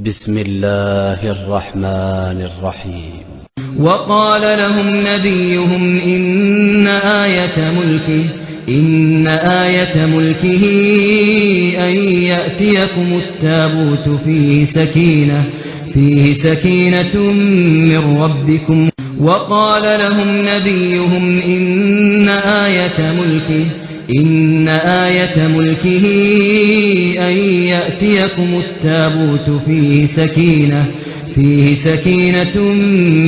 بسم الله الرحمن الرحيم. وقال لهم نبيهم إن آية ملكه أن يأتيكم التابوت فيه سكينة من ربكم. وقال لهم نبيهم إن آية ملكه أن يأتيكم التابوت فيه سكينة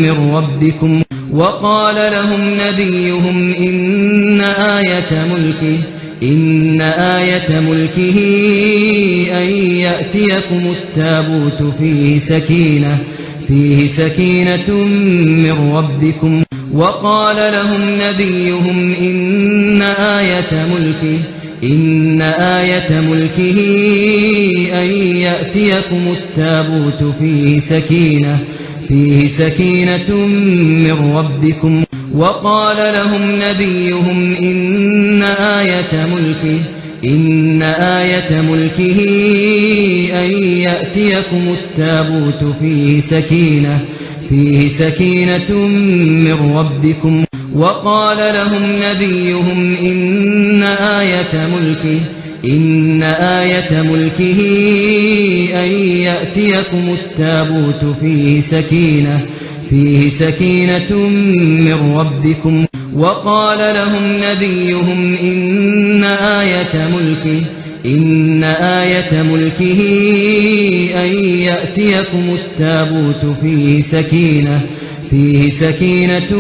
من ربكم. وقال لهم نبيهم إن آية ملكه أن يأتيكم التابوت فيه سكينة من ربكم. وقال لهم نبيهم إن آية ملكه أن يأتيكم التابوت فيه سكينة من ربكم. وقال لهم نبيهم إن آية ملكه أن يأتيكم التابوت فيه سكينة من ربكم. وقال لهم نبيهم إن آية ملكه أن يأتيكم التابوت فيه سكينة من ربكم. وقال لهم نبيهم إن آية ملكه أن يأتيكم التابوت فيه سكينة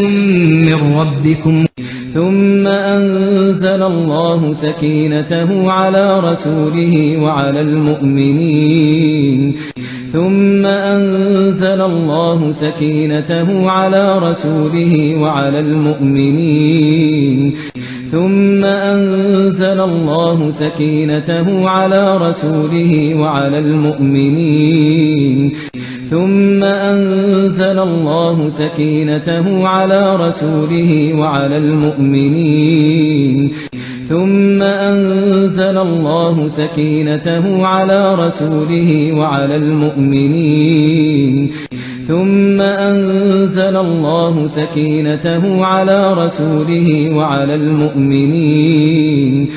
من ربكم. ثم أنزل الله سكينته على رسوله وعلى المؤمنين. ثم أنزل الله سكينته على رسوله وعلى المؤمنين. ثم أنزل الله سكينته على رسوله وعلى المؤمنين. ثم أنزل الله سكينته على رسوله وعلى المؤمنين. ثم أنزل الله سكينته على رسوله وعلى المؤمنين. ثم أنزل الله سكينته على رسوله وعلى المؤمنين.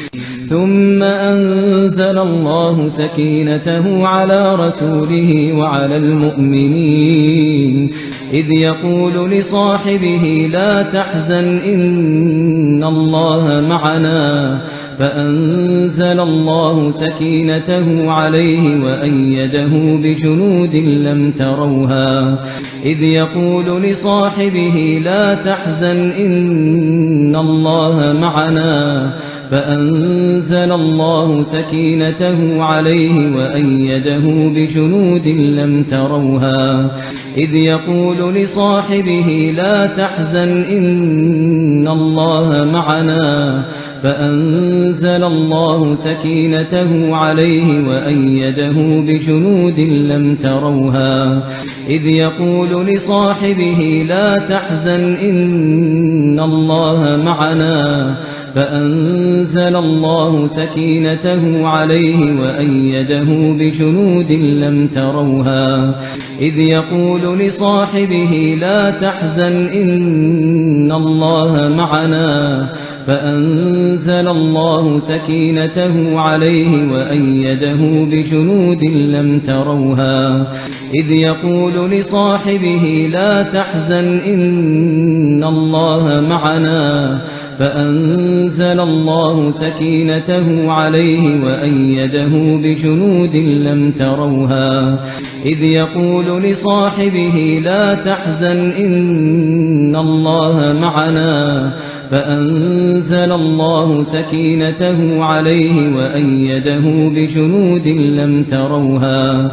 ثم أنزل الله سكينته على رسوله وعلى المؤمنين إذ يقول لصاحبه لا تحزن إن الله معنا فأنزل الله سكينته عليه وأيده بجنود لم تروها إذ يقول لصاحبه لا تحزن إن الله معنا فأنزل الله سكينته عليه وأيده بجنود لم تروها إذ يقول لصاحبه لا تحزن إن الله معنا فأنزل الله سكينته عليه وأيده بجنود لم تروها إذ يقول لصاحبه لا تحزن إن الله معنا فأنزل الله سكينته عليه وأيده بجنود لم تروها إذ يقول لصاحبه لا تحزن إن الله معنا فأنزل الله سكينته عليه وأيده بجنود لم تروها إذ يقول لصاحبه لا تحزن إن الله معنا فأنزل الله سكينته عليه وأيده بجنود لم تروها إذ يقول لصاحبه لا تحزن إن الله معنا فأنزل الله سكينته عليه وأيده بجنود لم تروها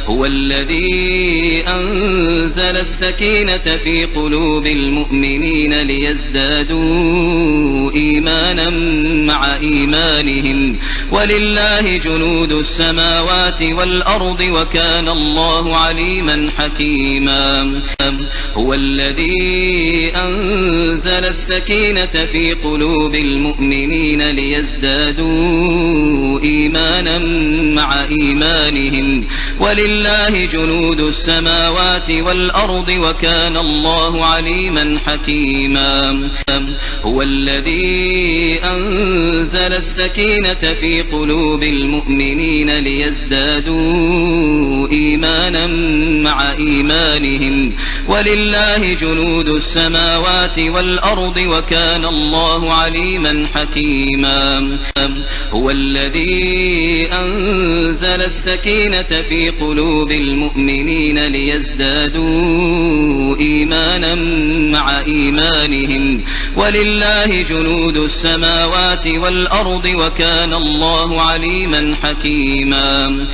هو الذي أنزل السكينة في قلوب المؤمنين ليزدادوا إيمانا مع إيمانهم ولله جنود السماوات والأرض وكان الله عليما حكيما هو الذي أنزل السكينة السكينة في قلوب المؤمنين ليزدادوا إيمانا مع إيمانهم ولله جنود السماوات والأرض وكان الله عليما حكيما هو الذي أنزل السكينة في قلوب المؤمنين ليزدادوا إيمانا مع إيمانهم ولله جنود السماوات والأرض وكان الله عليما حكيما هو الذي أنزل السكينة في قلوب المؤمنين ليزدادوا إيمانا مع إيمانهم ولله جنود السماوات والأرض وكان الله عليما حكيما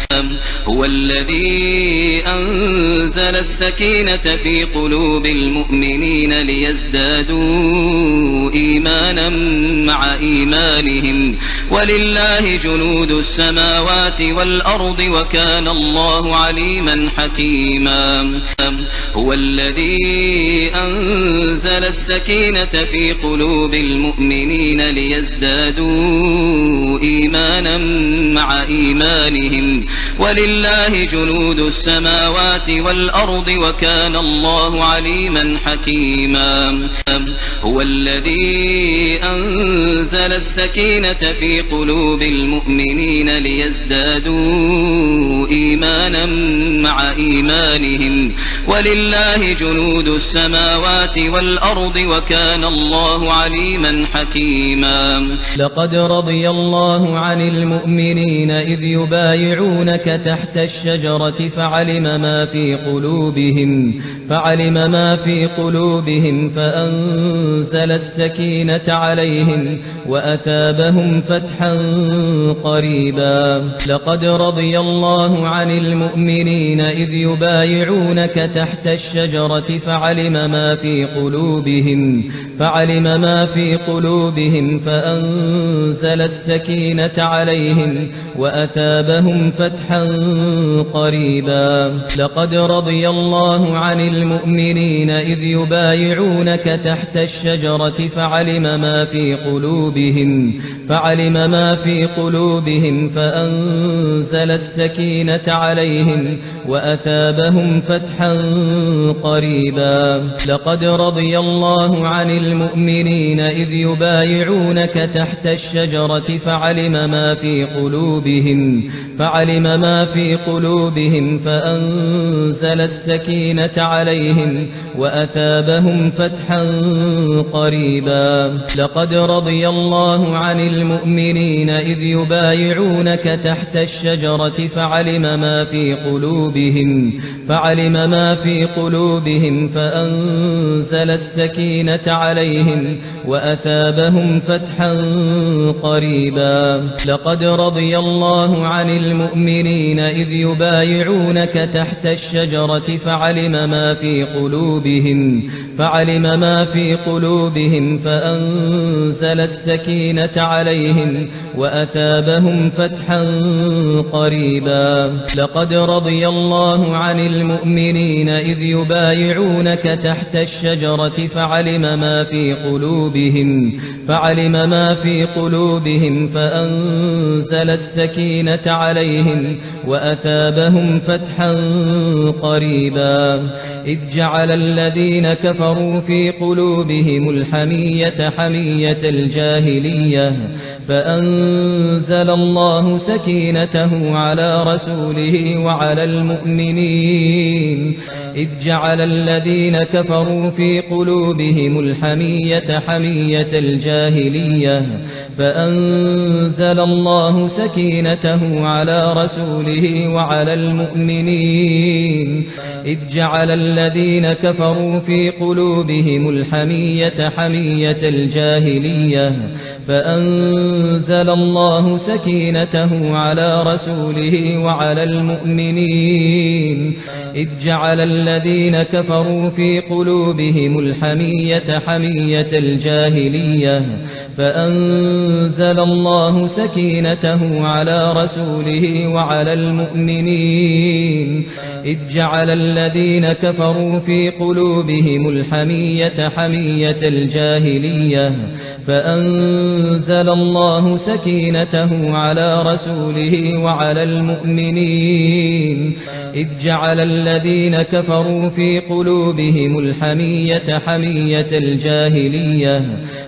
هو الذي أنزل السكينة في قلوب المؤمنين ليزدادوا إيمانا مع إيمانهم ولله جنود السماوات والأرض وكان الله عليما حكيما هو الذي أنزل السكينة في قلوب المؤمنين ليزدادوا إيمانا مع إيمانهم ولله جنود السماوات والأرض وكان الله عليما حكيما هو الذي أنزل السكينة في قلوب المؤمنين ليزدادوا إيمانا مع إيمانهم ولله جنود السماوات والأرض وكان الله عليما حكيما لقد رضي الله عن المؤمنين إذ يبايعونك تحت الشجرة فعلم ما في قلوبهم فأنزل السكينة عليهم وأثابهم فتحا قريبا لقد رضي الله عن المؤمنين إذ يبايعونك تحت الشجرة فعلم ما في قلوبهم فأنزل السكينة عليهم وأثابهم فتحا قريبا لقد رضي الله عن المؤمنين إذ يبايعونك تحت الشجرة فعلم ما في قلوبهم فأنزل السكينة عليهم وأثابهم فتحا قريبا لقد رضي الله عن المؤمنين إذ يبايعونك تحت الشجرة فعلم ما في قلوبهم فأنزل السكينة عليهم وأثابهم فتحا قريبا لقد رضي الله عن المؤمنين إذ يبايعونك تحت الشجرة فعلم ما في قلوبهم فأنزل السكينة عليهم وأثابهم فتحا قريبا لقد رضي الله عن المؤمنين إذ يبايعونك تحت الشجرة فعلم ما في قلوبهم فأنزل السكينة عليهم وأثابهم فتحا قريبا لقد رضي الله عن المؤمنين إذ يبايعونك تحت الشجرة فعلم ما في قلوبهم فأنزل السكينة عليهم وأثابهم فتحا قريبا إذ جعل الذين كفروا في قلوبهم الحمية حمية الجاهلية فأنزل الله سكينته على رسوله وعلى المؤمنين إذ جعل الذين كفروا في قلوبهم الحمية حمية الجاهلية فأنزل الله سكينته على رسوله وعلى المؤمنين إذ جعل الذين كفروا في قلوبهم الحمية حمية الجاهلية فأنزل الله سكينته على رسوله وعلى المؤمنين إذ جعل الذين كفروا في قلوبهم الحمية حمية الجاهلية فأنزل الله سكينته على رسوله وعلى المؤمنين إذ جعل الذين كفروا في قلوبهم الحمية حمية الجاهلية فأنزل الله سكينته على رسوله وعلى المؤمنين إذ جعل الذين كفروا في قلوبهم الحمية حمية الجاهلية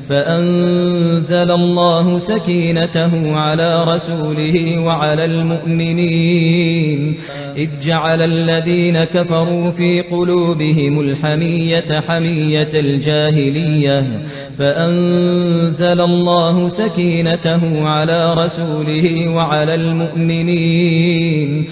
فأنزل الله سكينته على رسوله وعلى المؤمنين إذ جعل الذين كفروا في قلوبهم الحمية حمية الجاهلية فأنزل الله سكينته على رسوله وعلى المؤمنين